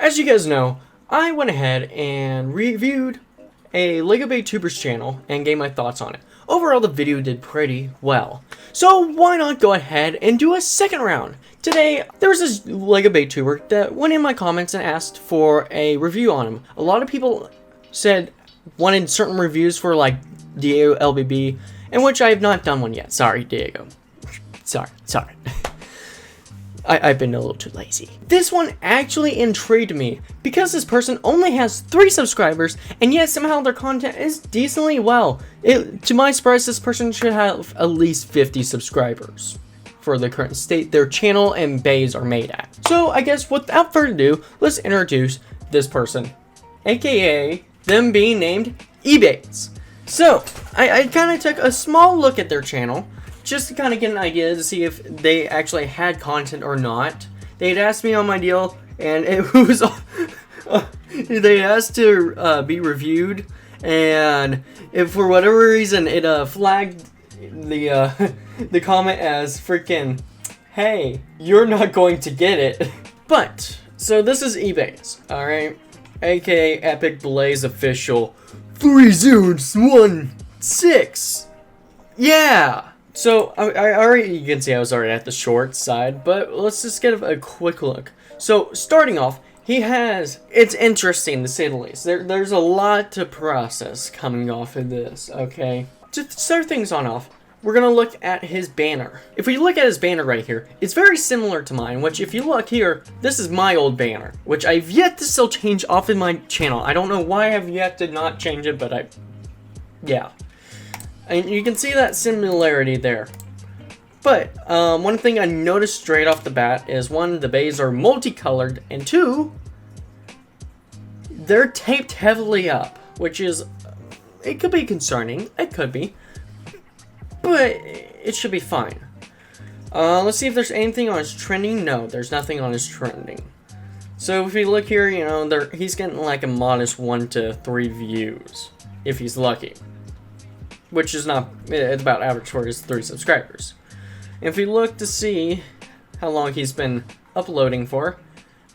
as you guys know, I went ahead and reviewed a Lego Beyblade channel and gave my thoughts on it. Overall, the video did pretty well. So why not go ahead and do a second round? Today, there was this Lego Beyblade that went in my comments and asked for a review on him. A lot of people said wanted certain reviews for like Diego LBB, in which I have not done one yet. Sorry, Diego. Sorry. I've been a little too lazy. This one actually intrigued me because this person only has 3 subscribers and yet somehow their content is decently well. To my surprise, this person should have at least 50 subscribers for the current state their channel and bays are made at. So I guess without further ado, let's introduce this person, aka them being named eBays. So I kind of took a small look at their channel just to kind of get an idea to see if they actually had content or not. They'd asked me on my deal, and it was they asked to be reviewed, and if for whatever reason it flagged the comment as freaking, "Hey, you're not going to get it." But so this is eBays, all right, aka Epic Blaze Official 3016. Yeah. So, I already, you can see I was already at the short side, but let's just get a quick look. So, starting off, it's interesting to say the least. There's a lot to process coming off of this, okay? To start things off, we're going to look at his banner. If we look at his banner right here, it's very similar to mine, which if you look here, this is my old banner, which I've yet to still change off in my channel. I don't know why I've yet to not change it, but yeah. And you can see that similarity there. But one thing I noticed straight off the bat is 1, the bays are multicolored, and 2, they're taped heavily up, which is, it could be concerning, it could be, but it should be fine. Let's see if there's anything on his trending. No, there's nothing on his trending. So if we look here, you know, he's getting like a modest 1 to 3 views, if he's lucky. Which is not, it's about average for his 3 subscribers. If we look to see how long he's been uploading for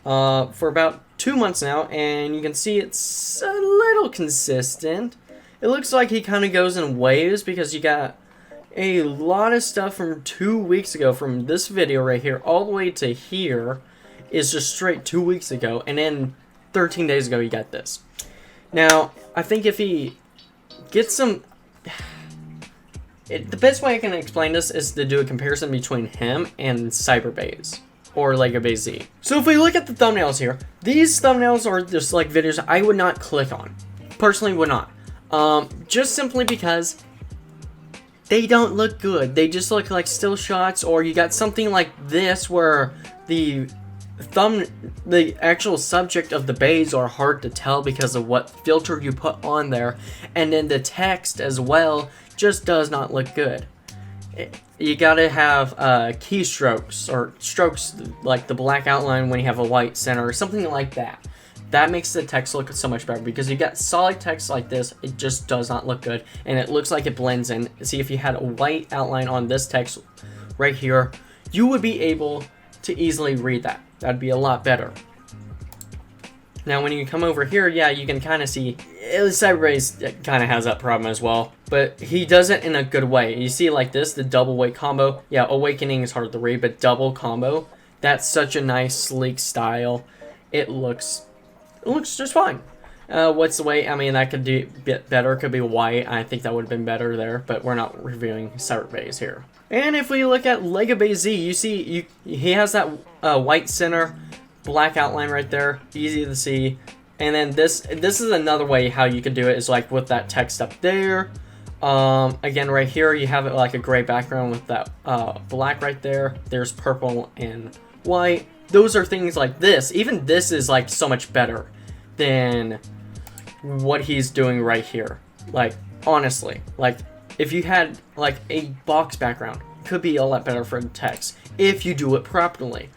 about 2 months now, and you can see it's a little consistent. It looks like he kind of goes in waves because you got a lot of stuff from 2 weeks ago, from this video right here all the way to here is just straight 2 weeks ago, and then 13 days ago you got this. Now, I think if he gets some... the best way I can explain this is to do a comparison between him and Cyberbays or Lego Bay Z. So if we look at the thumbnails here, these thumbnails are just like videos I would not click on. Personally would not. Just simply because they don't look good. They just look like still shots, or you got something like this where the actual subject of the bays are hard to tell because of what filter you put on there, and then the text as well just does not look good. You gotta have keystrokes or strokes like the black outline when you have a white center or something like that. That makes the text look so much better, because you got solid text like this, it just does not look good, and it looks like it blends in. See, if you had a white outline on this text right here, you would be able to easily read that. That'd be a lot better. Now, when you come over here, yeah, you can kind of see Cyberbays kind of has that problem as well, but he does it in a good way. You see, like this, the double weight combo. Yeah, Awakening is hard to read, but double combo, that's such a nice, sleek style. It looks just fine. What's the weight? I mean, that could be a bit better. Could be white. I think that would have been better there, but we're not reviewing Cyberbays here. And if we look at Lego Bay Z, you see he has that white center, black outline right there, easy to see. And then this is another way how you can do it, is like with that text up there. Again, right here you have it like a gray background with that black right there. There's purple and white. Those are things like this. Even this is like so much better than what he's doing right here. Like, honestly, like if you had like a box background, it could be a lot better for the text if you do it properly.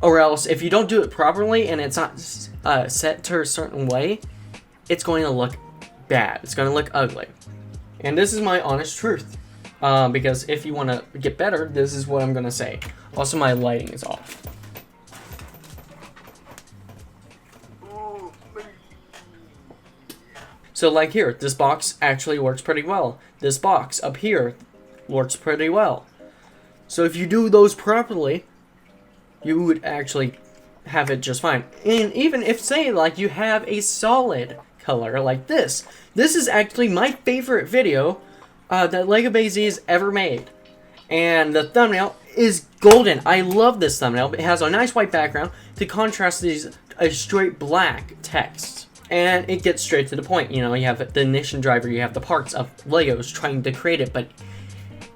Or else, if you don't do it properly and it's not set to a certain way, it's going to look bad. It's going to look ugly. And this is my honest truth. Because if you want to get better, this is what I'm going to say. Also, my lighting is off. So like here, this box actually works pretty well. This box up here works pretty well. So if you do those properly, you would actually have it just fine. And even if, say, like you have a solid color like this. This is actually my favorite video that Lego Beyblade ever made. And the thumbnail is golden. I love this thumbnail. It has a nice white background to contrast these a straight black text. And it gets straight to the point. You know, you have the ignition driver, you have the parts of Legos trying to create it, but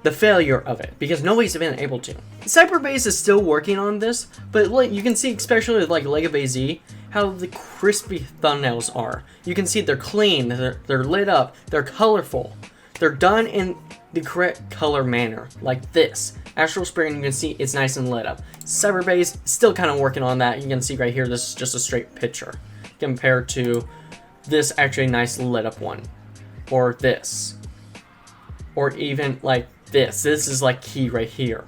the failure of it, because nobody's been able to. Cyberbase is still working on this, but like you can see, especially with like Lego Beyblade, how the crispy thumbnails are. You can see they're clean, they're lit up, they're colorful, they're done in the correct color manner, like this. Astral Spring, you can see it's nice and lit up. Cyberbase, still kind of working on that. You can see right here, this is just a straight picture compared to this actually nice lit up one, or this, or even like this. This is like key right here,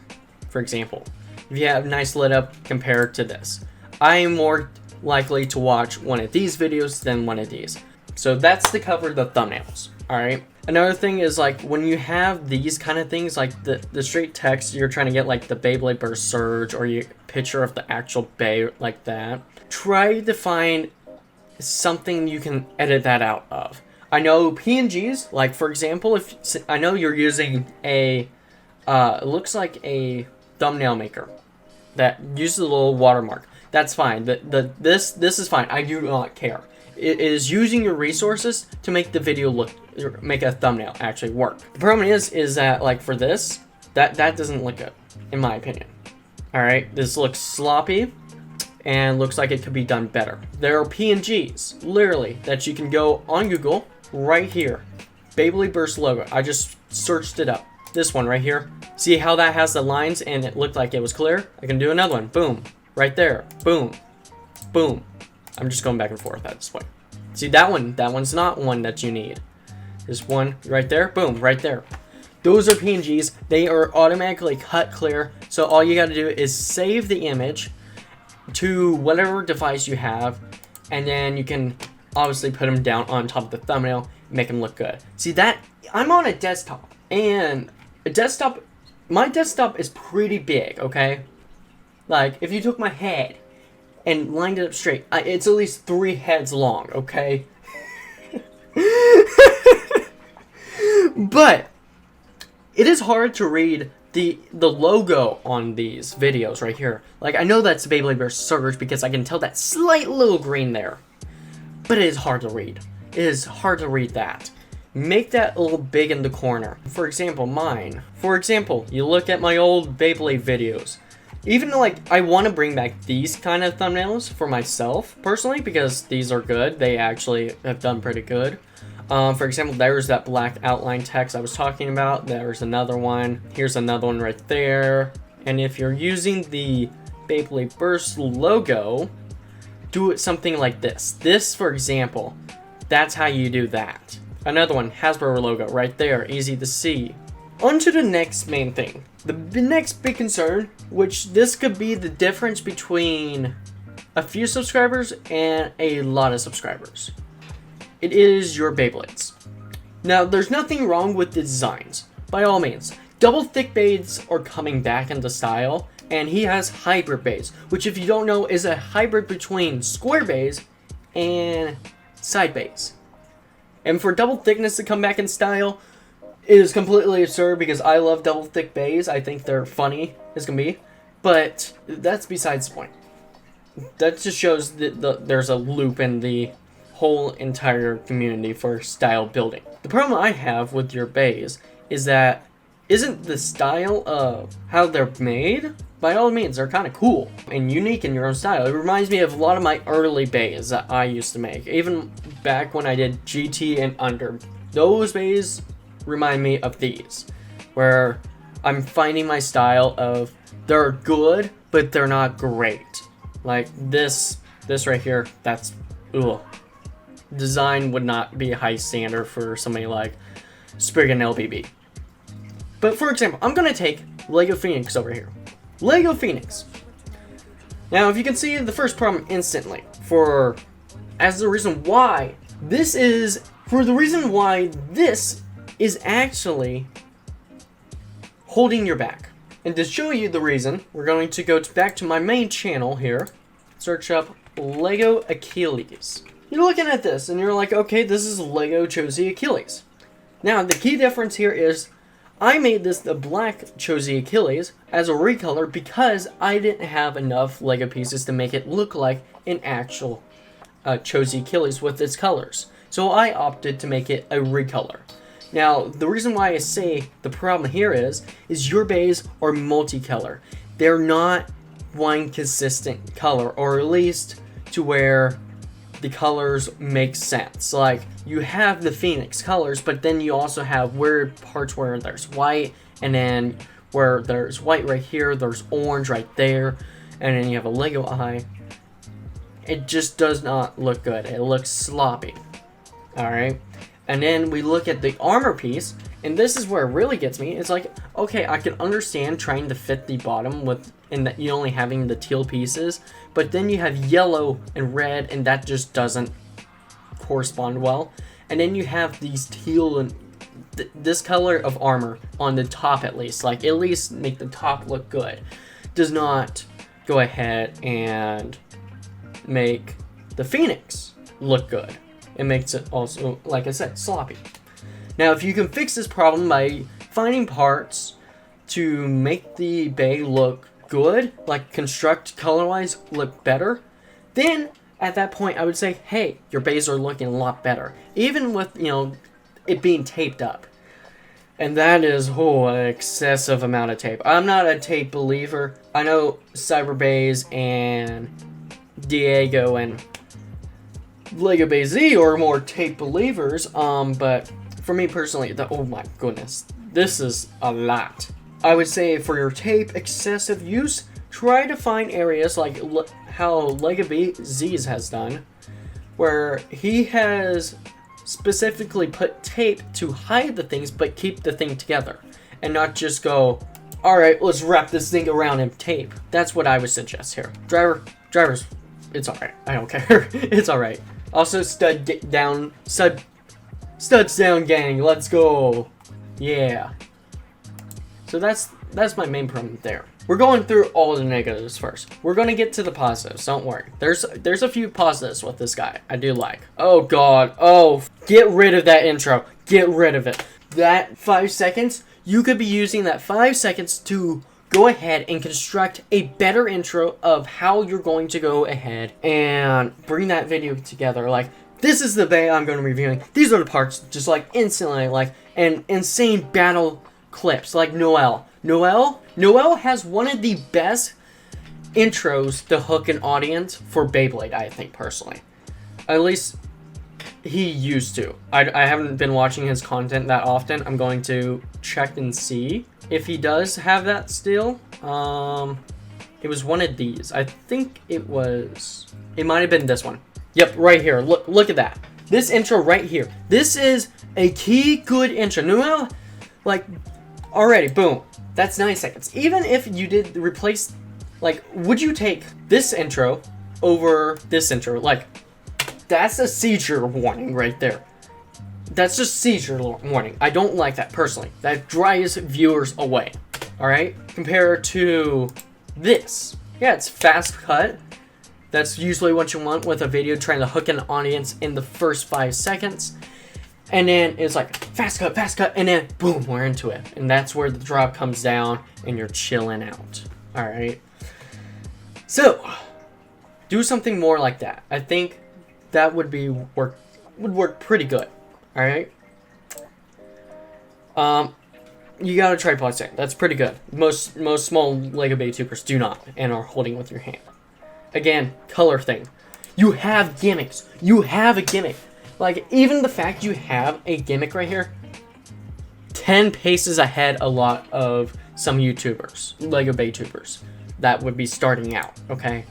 for example. If you have nice lit up compared to this, I am more likely to watch one of these videos than one of these. So that's to cover the thumbnails. All right. Another thing is like when you have these kind of things, like the straight text, you're trying to get like the Beyblade Burst Surge or your picture of the actual Bay like that. Try to find something you can edit that out of. I know PNGs, like for example, if I know you're using a, it looks like a thumbnail maker that uses a little watermark. That's fine. This is fine. I do not care. It is using your resources to make the video look, make a thumbnail actually work. The problem is that like for this, that doesn't look good, in my opinion. All right, this looks sloppy and looks like it could be done better. There are PNGs, literally, that you can go on Google right here. Beyblade Burst logo. I just searched it up. This one right here. See how that has the lines and it looked like it was clear? I can do another one. Boom. Right there. Boom. Boom. I'm just going back and forth at this point. See that one's not one that you need. This one right there. Boom. Right there. Those are PNGs. They are automatically cut clear. So all you got to do is save the image to whatever device you have, and then you can obviously put them down on top of the thumbnail, make them look good. See that? I'm on a desktop, and my desktop is pretty big, okay? Like, if you took my head and lined it up straight, it's at least 3 heads long, okay? But it is hard to read the logo on these videos right here. Like, I know that's Beyblade Burst Surge because I can tell that slight little green there. But it is hard to read. It is hard to read that. Make that a little big in the corner. For example, mine. For example, you look at my old Beyblade videos. Even like, I want to bring back these kind of thumbnails for myself, personally, because these are good. They actually have done pretty good. For example, there's that black outline text I was talking about. There's another one. Here's another one right there. And if you're using the Beyblade Burst logo, do it something like this. This, for example, that's how you do that. Another one, Hasbro logo right there, easy to see. On to the next main thing. The next big concern, which this could be the difference between a few subscribers and a lot of subscribers. It is your Beyblades. Now, there's nothing wrong with the designs, by all means. Double thick bays are coming back into style, and he has hybrid bays, which if you don't know is a hybrid between square bays and side bays. And for double thickness to come back in style, it is completely absurd because I love double thick bays. I think they're funny as can be, but that's besides the point. That just shows that there's a loop in the whole entire community for style building. The problem I have with your bays is that isn't the style of how they're made. By all means, they're kind of cool and unique in your own style. It reminds me of a lot of my early bays that I used to make, even back when I did GT and under. Those bays remind me of these, where I'm finding my style of they're good, but they're not great. Like this right here, that's ugh. Design would not be a high standard for somebody like Sprig and LBB. But for example, I'm gonna take Lego Phoenix over here. Lego Phoenix. Now, if you can see the first problem instantly, as the reason why, this is For the reason why this is actually holding your back. And to show you the reason, we're going to go back to my main channel here. Search up Lego Achilles. You're looking at this and you're like, okay, this is Lego Chosy Achilles. Now, the key difference here is I made this the black Chosy Achilles as a recolor because I didn't have enough Lego pieces to make it look like an actual Chosy Achilles with its colors. So I opted to make it a recolor. Now, the reason why I say the problem here is your bays are multicolor. They're not one consistent color, or at least to where the colors make sense. Like, you have the Phoenix colors, but then you also have weird parts where there's white, and then where there's white right here, there's orange right there, and then you have a Lego eye. It just does not look good. It looks sloppy. Alright? And then we look at the armor piece, and this is where it really gets me. It's like, okay, I can understand trying to fit the bottom in that you only having the teal pieces, but then you have yellow and red, and that just doesn't correspond well. And then you have these teal and this color of armor on the top, at least make the top look good. Does not go ahead and make the Phoenix look good. It makes it also, like I said, sloppy. Now, if you can fix this problem by finding parts to make the bay look good, like construct color-wise look better, then at that point I would say, hey, your bays are looking a lot better. Even with, it being taped up. And that is, an excessive amount of tape. I'm not a tape believer. I know Cyberbays and Diego and Lego Bay Z are more tape believers, but for me personally, oh my goodness, this is a lot. I would say for your tape excessive use, try to find areas like how Lego Bay Z's has done, where he has specifically put tape to hide the things but keep the thing together, and not just go, alright, let's wrap this thing around in tape. That's what I would suggest here. Drivers, it's alright, I don't care. It's alright. Also, studs down gang, let's go. Yeah. So that's my main problem there. We're going through all the negatives first. We're gonna get to the positives, don't worry. There's a few positives with this guy I do like. Oh god, get rid of that intro. Get rid of it. That 5 seconds, you could be using that 5 seconds to go ahead and construct a better intro of how you're going to go ahead and bring that video together. Like, this is the bay I'm going to be reviewing. These are the parts, just like instantly, like, and insane battle clips, like Noel. Noel has one of the best intros to hook an audience for Beyblade, I think, personally. At least, he used to. I haven't been watching his content that often. I'm going to check and see if he does have that still. It was one of these. I think it might have been this one. Yep, right here. Look at that. This intro right here. This is a key good intro. Noel, like, already, boom. That's 9 seconds. Even if you did replace, like, would you take this intro over this intro? Like, that's a seizure warning right there. That's just seizure warning. I don't like that personally. That drives viewers away. Alright? Compared to this. Yeah, it's fast cut. That's usually what you want with a video trying to hook an audience in the first 5 seconds. And then it's like fast cut, and then boom, we're into it. And that's where the drop comes down and you're chilling out. Alright? So, do something more like that. I think that would work pretty good. Alright? You gotta try plastic. That's pretty good. Most small Lego Bay tubers do not and are holding with your hand. Again, color thing. You have gimmicks. You have a gimmick. Like, even the fact you have a gimmick right here, 10 paces ahead a lot of some YouTubers, Lego Bay tubers, that would be starting out, okay?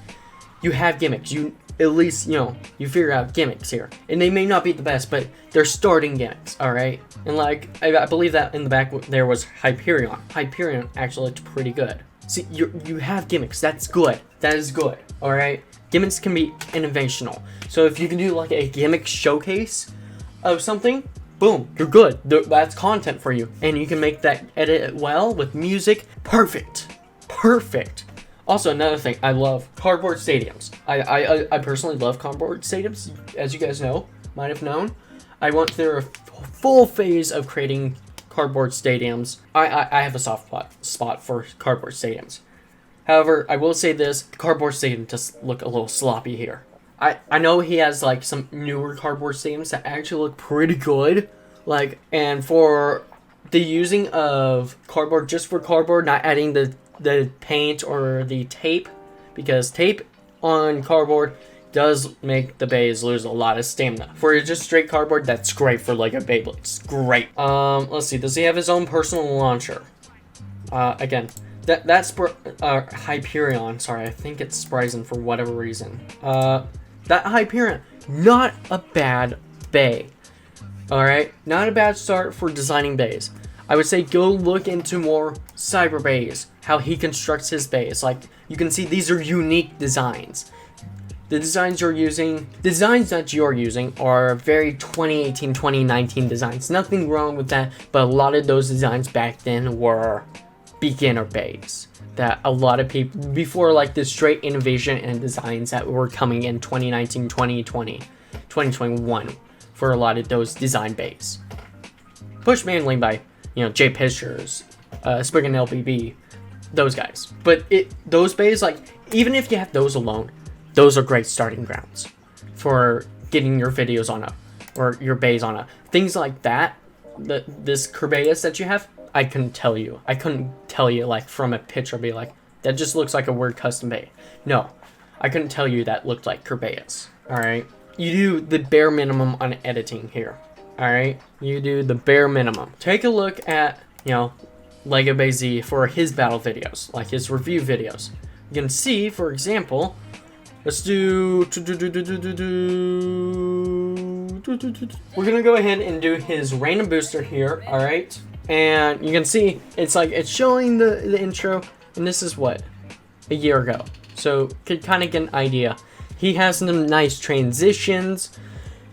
You have gimmicks. You at least, you figure out gimmicks here. And they may not be the best, but they're starting gimmicks, alright? And like, I believe that in the back there was Hyperion. Hyperion actually looked pretty good. See, you have gimmicks. That's good. That is good, alright? Gimmicks can be innovational. So if you can do like a gimmick showcase of something, boom, you're good. That's content for you. And you can make that edit well with music. Perfect. Perfect. Also, another thing, I love cardboard stadiums. I personally love cardboard stadiums, as you guys know, might have known. I went through a full phase of creating cardboard stadiums. I have a soft spot for cardboard stadiums. However, I will say this, the cardboard stadium does look a little sloppy here. I know he has like some newer cardboard stadiums that actually look pretty good. Like, and for the using of cardboard just for cardboard, not adding the paint or the tape, because tape on cardboard does make the bays lose a lot of stamina. For just straight cardboard, that's great for Lego Beyblade. It's great. Let's see, does he have his own personal launcher? Again, that's Hyperion. Sorry, I think it's Spryzen for whatever reason. That Hyperion, not a bad bay. Alright, not a bad start for designing bays. I would say go look into more cyber bays, how he constructs his bays. Like, you can see these are unique designs. The designs that you're using are very 2018, 2019 designs. Nothing wrong with that, but a lot of those designs back then were beginner bays. That a lot of people, before like the straight innovation and designs that were coming in 2019, 2020, 2021 for a lot of those design bays. Pushed mainly by, J Pictures, Sprig and LBB, those guys. But those bays, like, even if you have those alone, those are great starting grounds for getting your videos on or your bays on things like that. This Kerbeus that you have, I couldn't tell you like from a picture, be like, that just looks like a word custom bay. No, I couldn't tell you that looked like Kerbeus. All right, you do the bare minimum on editing here. All right, you do the bare minimum. Take a look at Lego Bay Z for his battle videos, like his review videos. You can see, for example, let's do. We're gonna go ahead and do his random booster here. All right. And you can see it's showing the intro, and this is what, a year ago, so could kind of get an idea. He has some nice transitions,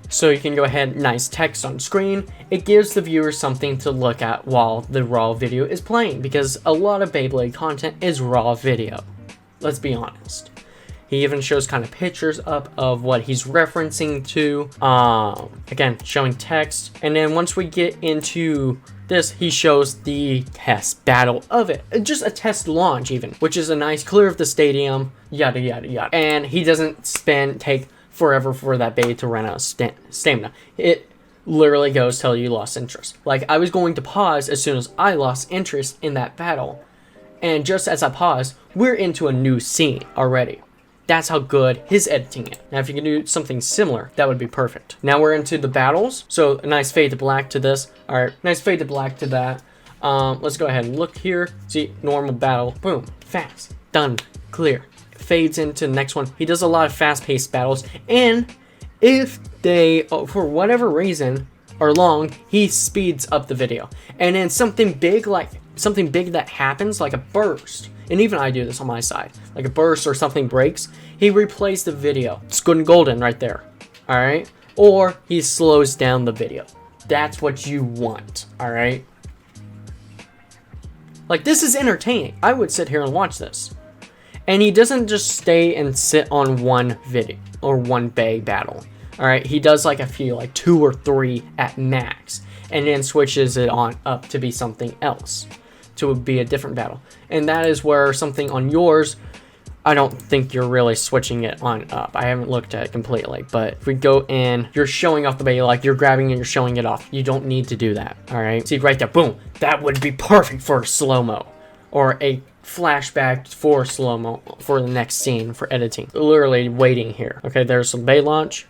so you can go ahead, nice text on screen. It gives the viewer something to look at while the raw video is playing, because a lot of Beyblade content is raw video, let's be honest. He even shows kind of pictures up of what he's referencing to, again, showing text. And then once we get into this, he shows the test battle of it. Just a test launch even, which is a nice clear of the stadium, yada, yada, yada. And he doesn't take forever for that bay to run out of stamina. It literally goes till you lost interest. Like, I was going to pause as soon as I lost interest in that battle. And just as I paused, we're into a new scene already. That's how good his editing is. Now, if you can do something similar, that would be perfect. Now we're into the battles. So a nice fade to black to this. All right, nice fade to black to that. Let's go ahead and look here. See, normal battle. Boom, fast, done, clear. Fades into the next one. He does a lot of fast-paced battles. And if they, for whatever reason, are long, he speeds up the video. And then something big that happens, like a burst. And even I do this on my side. Like a burst or something breaks, he replays the video. It's good and golden right there. Alright? Or he slows down the video. That's what you want. Alright? Like, this is entertaining. I would sit here and watch this. And he doesn't just stay and sit on one video or one bay battle. Alright? He does like a few, like 2 or 3 at max. And then switches it on up to be something else. To be a different battle. And that is where something on yours, I don't think you're really switching it on up. I haven't looked at it completely, but if we go in, you're showing off the bay, like you're grabbing and you're showing it off. You don't need to do that, all right? See right there, boom. That would be perfect for slow-mo or a flashback for slow-mo for the next scene for editing. Literally waiting here. Okay, there's some bay launch.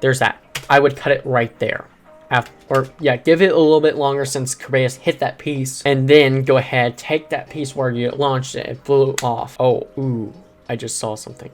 There's that. I would cut it right there. Give it a little bit longer since Kerbeus hit that piece, and then go ahead, take that piece where you launched it, it blew off. Oh, ooh, I just saw something.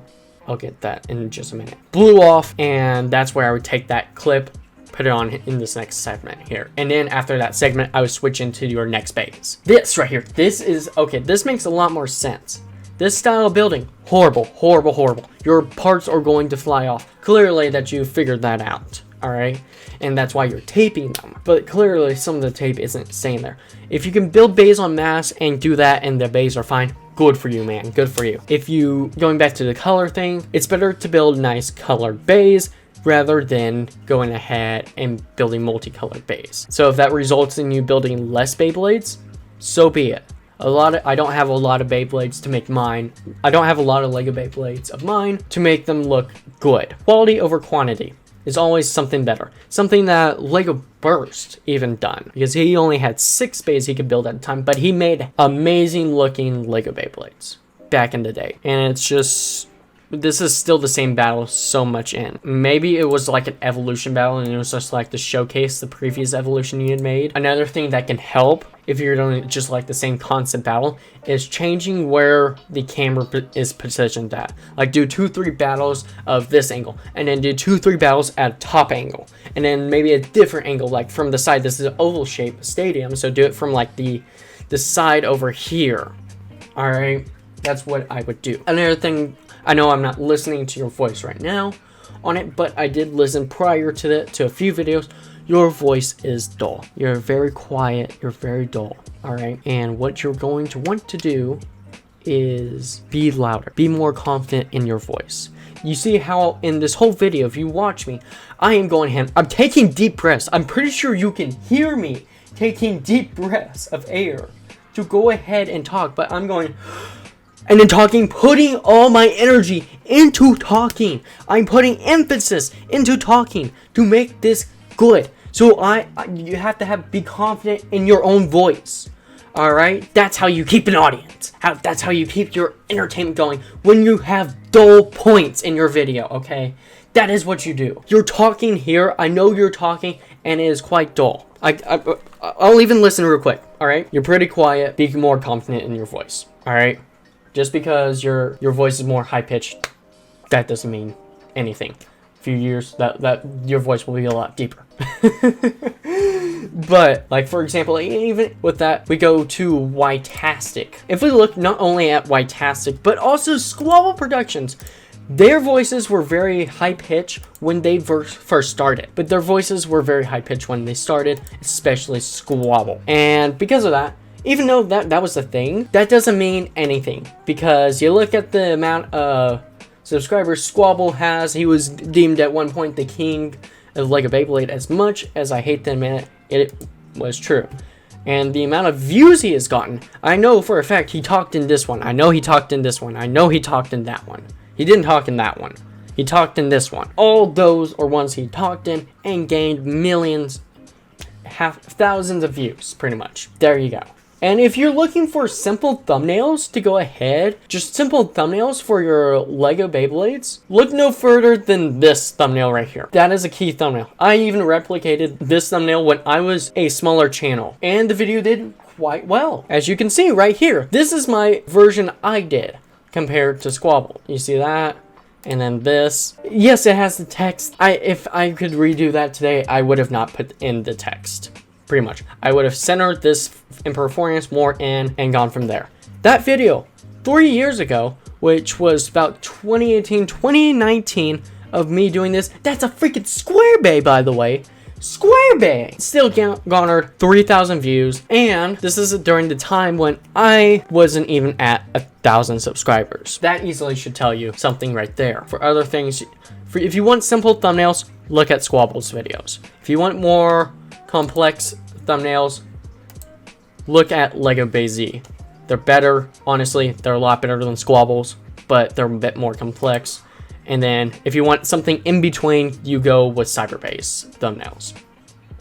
I'll get that in just a minute. Blew off, and that's where I would take that clip, put it on in this next segment here. And then after that segment, I would switch into your next base. This right here, this is, okay, this makes a lot more sense. This style of building, horrible, horrible, horrible. Your parts are going to fly off. Clearly that you figured that out. all right? And that's why you're taping them. But clearly, some of the tape isn't staying there. If you can build bays on mass and do that and the bays are fine, good for you, man. Good for you. If you, going back to the color thing, it's better to build nice colored bays rather than going ahead and building multicolored bays. So if that results in you building less Beyblades, so be it. I don't have a lot of Beyblades to make mine. I don't have a lot of Lego Beyblades of mine to make them look good. Quality over quantity is always something better. Something that Lego Burst even done, because he only had 6 bays he could build at a time, but he made amazing looking Lego Beyblades back in the day. And it's just, this is still the same battle so much in. Maybe it was like an evolution battle and it was just like to showcase the previous evolution you had made. Another thing that can help if you're doing just like the same concept battle is changing where the camera is positioned at. Like do 2-3 battles of this angle and then do 2-3 battles at a top angle and then maybe a different angle, like from the side. This is an oval shaped stadium, so do it from like the side over here. All right, that's what I would do. Another thing, I know I'm not listening to your voice right now on it, but I did listen prior to that to a few videos. Your voice is dull. You're very quiet. You're very dull. All right. And what you're going to want to do is be louder. Be more confident in your voice. You see how in this whole video, if you watch me, I am going ahead. I'm taking deep breaths. I'm pretty sure you can hear me taking deep breaths of air to go ahead and talk, but I'm going and then talking, putting all my energy into talking. I'm putting emphasis into talking to make this good. So you have to be confident in your own voice. All right, that's how you keep an audience. That's how you keep your entertainment going when you have dull points in your video. Okay, that is what you do. You're talking here. I know you're talking, and it is quite dull. I'll even listen real quick. All right, you're pretty quiet. Be more confident in your voice. All right, just because your voice is more high pitched, that doesn't mean anything. Few years that your voice will be a lot deeper. But like for example, even with that, we go to Whitetastic. If we look not only at Whitetastic but also Squabble Productions, their voices were very high pitched when they first started, but their voices were very high pitched when they started, especially Squabble. And because of that, even though that was the thing, that doesn't mean anything, because you look at the amount of subscribers Squabble has. He was deemed at one point the king of Lego Beyblade. As much as I hate to admit it was true. And the amount of views he has gotten, I know for a fact he talked in this one. I know he talked in this one. I know he talked in that one. He didn't talk in that one. He talked in this one. All those are ones he talked in and gained millions, thousands of views, pretty much. There you go. And if you're looking for simple thumbnails to go ahead, just simple thumbnails for your Lego Beyblades, look no further than this thumbnail right here. That is a key thumbnail. I even replicated this thumbnail when I was a smaller channel, and the video did quite well. As you can see right here, this is my version I did compared to Squabble. You see that? And then this. Yes, it has the text. If I could redo that today, I would have not put in the text. Pretty much. I would have centered this in performance more in and gone from there. That video 3 years ago, which was about 2018, 2019 of me doing this. That's a freaking square bay, by the way. Square bay still garnered 3,000 views, and this is during the time when I wasn't even at 1,000 subscribers. That easily should tell you something right there. For other things, if you want simple thumbnails, look at Squabble's videos. If you want more complex thumbnails, look at Lego Beyblade. They're better, honestly. They're a lot better than Squabble's, but they're a bit more complex. And then if you want something in between, you go with Cyberbase thumbnails.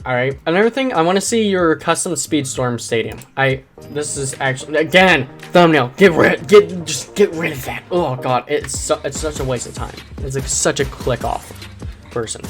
All right. Another thing, I want to see your custom Speedstorm Stadium. This is actually, again, thumbnail. Just get rid of that. Oh god, it's such a waste of time. It's like such a click off person.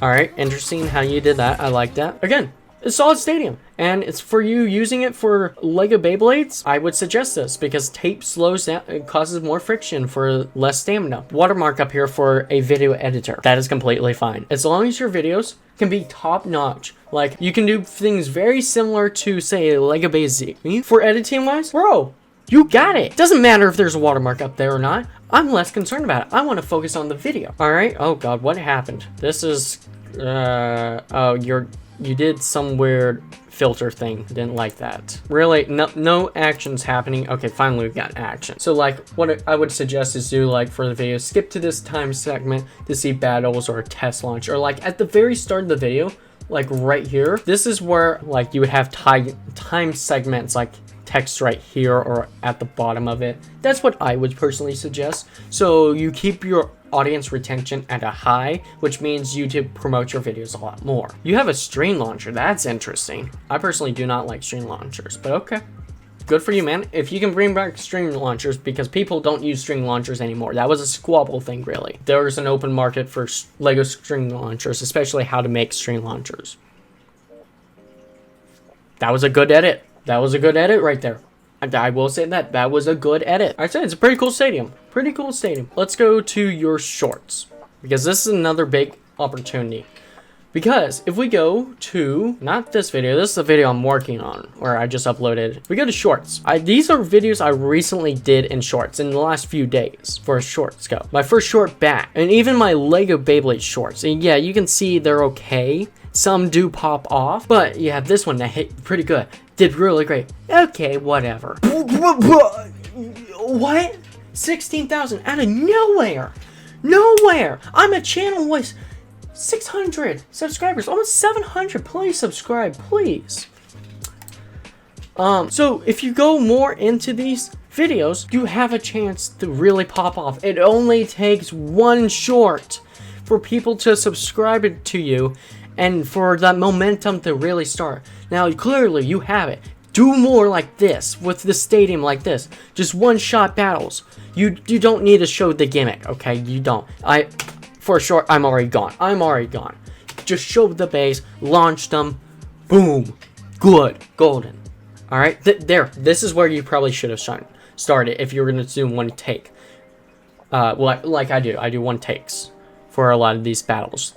All right, interesting how you did that. I like that. Again, it's a solid stadium, and it's for you using it for Lego Beyblades. I would suggest this because tape slows down, it causes more friction for less stamina. Watermark up here for a video editor. That is completely fine. As long as your videos can be top notch. Like you can do things very similar to say Lego Beyblade. For editing wise, bro, you got it. Doesn't matter if there's a watermark up there or not. I'm less concerned about it. I want to focus on the video. All right. Oh god, what happened? This is Oh, you did some weird filter thing. Didn't like that. Really, no actions happening. Okay, finally we've got action. So like, what I would suggest is do, like, for the video, skip to this time segment to see battles or a test launch, or like at the very start of the video, like right here, this is where like you would have time segments, like text right here or at the bottom of it. That's what I would personally suggest. So you keep your audience retention at a high, which means YouTube promote your videos a lot more. You have a stream launcher. That's interesting. I personally do not like stream launchers, but okay. Good for you, man. If you can bring back stream launchers, because people don't use stream launchers anymore. That was a squabble thing, really. There's an open market for Lego stream launchers, especially how to make stream launchers. That was a good edit. That was a good edit right there. I will say that. That was a good edit. I'd say it's a pretty cool stadium. Pretty cool stadium. Let's go to your shorts, because this is another big opportunity. Because if we go to, not this video, this is the video I'm working on, where I just uploaded. If we go to shorts, these are videos I recently did in shorts in the last few days for a shorts go. My first short back, and even my Lego Beyblade shorts. And yeah, you can see they're okay. Some do pop off, but you have this one that hit pretty good. Did really great. Okay, whatever. What? 16,000 out of nowhere. Nowhere. I'm a channel with 600 subscribers, almost 700. Please subscribe, please. So if you go more into these videos, you have a chance to really pop off. It only takes one short for people to subscribe to you and for that momentum to really start. Now, clearly you have it. Do more like this with the stadium like this. Just one-shot battles. You don't need to show the gimmick, okay? You don't. For sure, I'm already gone. I'm already gone. Just show the base, launch them, boom, good, golden. All right, there. This is where you probably should have started if you were gonna do one take. Like I do. I do one takes for a lot of these battles,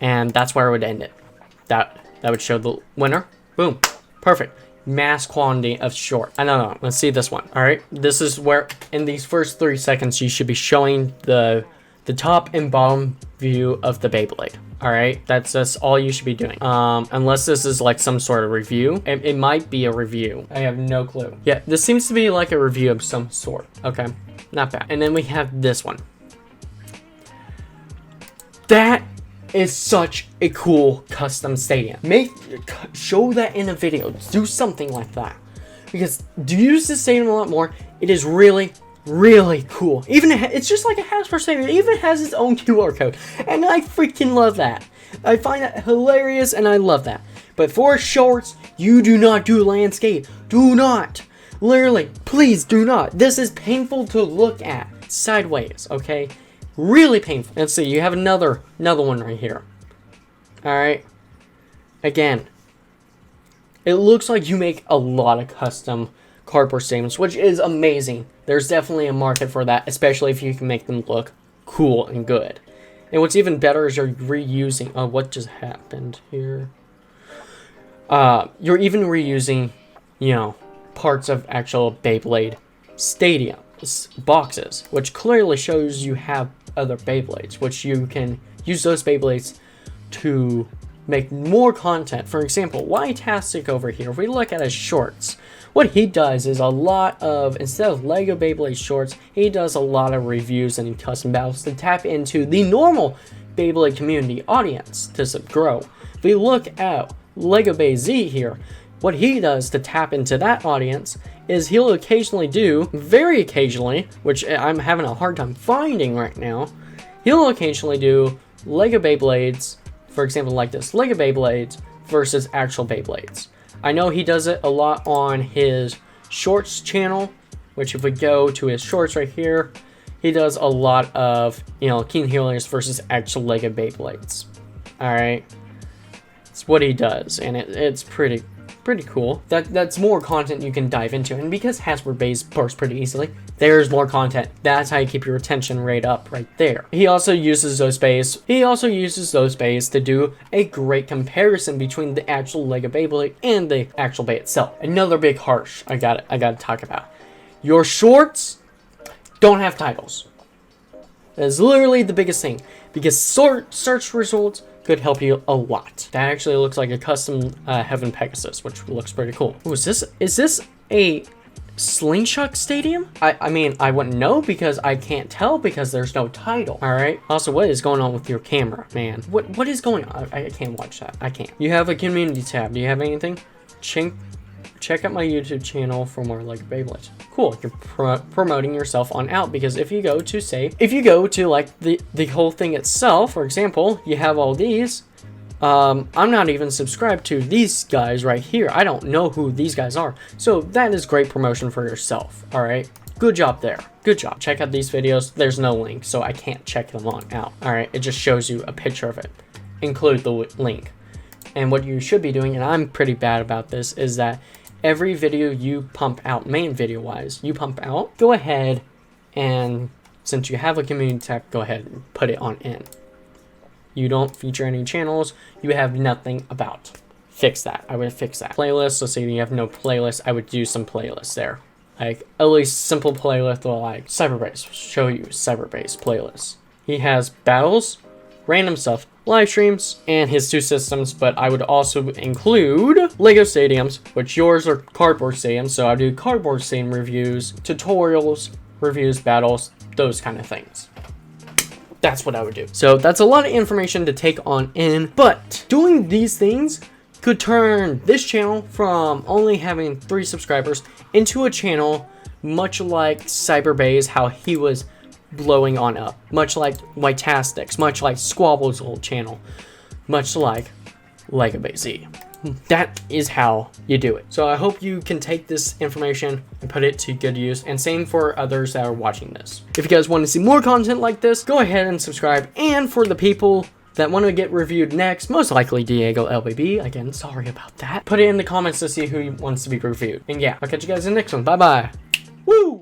and that's where I would end it. That would show the winner. Boom, perfect. Mass quantity of short. I don't know. Let's see this one. All right, this is where in these first 3 seconds you should be showing the top and bottom view of the Beyblade. All right, that's all you should be doing. Unless this is like some sort of review. It might be a review. I have no clue. Yeah, this seems to be like a review of some sort. Okay, not bad. And then we have this one. That is such a cool custom stadium. Show that in a video. Do something like that. Because do you use this stadium a lot more? It is really cool. Even it's just like a Hasbro stadium. It even has its own QR code, and I freaking love that. I find that hilarious, and I love that. But for shorts, you do not do landscape. Do not. Literally, please do not. This is painful to look at sideways. Okay, really painful. Let's see. You have another one right here. All right. Again, it looks like you make a lot of custom cardboard stadiums, which is amazing. There's definitely a market for that, especially if you can make them look cool and good. And what's even better is you're reusing. Oh, what just happened here? You're even reusing, you know, parts of actual Beyblade stadium boxes, which clearly shows you have other Beyblades, which you can use those Beyblades to make more content. For example, Ytastic over here, if we look at his shorts, what he does is a lot of, instead of Lego Beyblade shorts, he does a lot of reviews and custom battles to tap into the normal Beyblade community audience to grow. If we look at Lego Bay Z here, what he does to tap into that audience is he'll occasionally do, very occasionally, which I'm having a hard time finding right now, he'll occasionally do Lego Beyblades, for example, like this, Lego Beyblades versus actual Beyblades. I know he does it a lot on his shorts channel, which if we go to his shorts right here, he does a lot of, you know, King Healers versus actual Lego Beyblades. All right, it's what he does, and it's pretty cool. That's more content you can dive into, and because Hasbro Bays burst pretty easily, there's more content. That's how you keep your retention rate up right there. He also uses those bays to do a great comparison between the actual Lego Beyblade and the actual bay itself. Another big harsh I gotta talk about. Your shorts don't have titles. That is literally the biggest thing, because search results could help you a lot. That actually looks like a custom Heaven Pegasus, which looks pretty cool. Ooh, is this a Slingshot Stadium? I mean, I wouldn't know because I can't tell because there's no title. All right. Also, what is going on with your camera, man? What is going on? I can't watch that. I can't. You have a community tab. Do you have anything? Check out my YouTube channel for more Lego Beyblades. Cool, you're promoting yourself on out, because if you go to like the whole thing itself, for example, you have all these. I'm not even subscribed to these guys right here. I don't know who these guys are. So that is great promotion for yourself, all right? Good job there. Good job. Check out these videos. There's no link, so I can't check them on out, all right? It just shows you a picture of it. Include the link. And what you should be doing, and I'm pretty bad about this, is that every video you pump out, main video wise, you pump out, go ahead and, since you have a community tab, go ahead and put it on in. You don't feature any channels you have nothing about. Fix that. I would fix that. Playlist, let's say you have no playlist, I would do some playlists there. Like, at least simple playlist, like Cyberbase, show you Cyberbase playlists. He has battles, random stuff, live streams, and his 2 systems, but I would also include Lego stadiums, which yours are cardboard stadiums, so I do cardboard stadium reviews, tutorials, reviews, battles, those kind of things. That's what I would do. So that's a lot of information to take on in, but doing these things could turn this channel from only having 3 subscribers into a channel much like Cyberbase, how he was blowing on up, much like Whitastix, much like Squabble's old channel, much like Lego Beyblade. That is how you do it. So I hope you can take this information and put it to good use, and same for others that are watching this. If you guys want to see more content like this, go ahead and subscribe. And for the people that want to get reviewed next, most likely Diego LBB, again, sorry about that, put it in the comments to see who wants to be reviewed. And yeah, I'll catch you guys in the next one. Bye bye. Woo!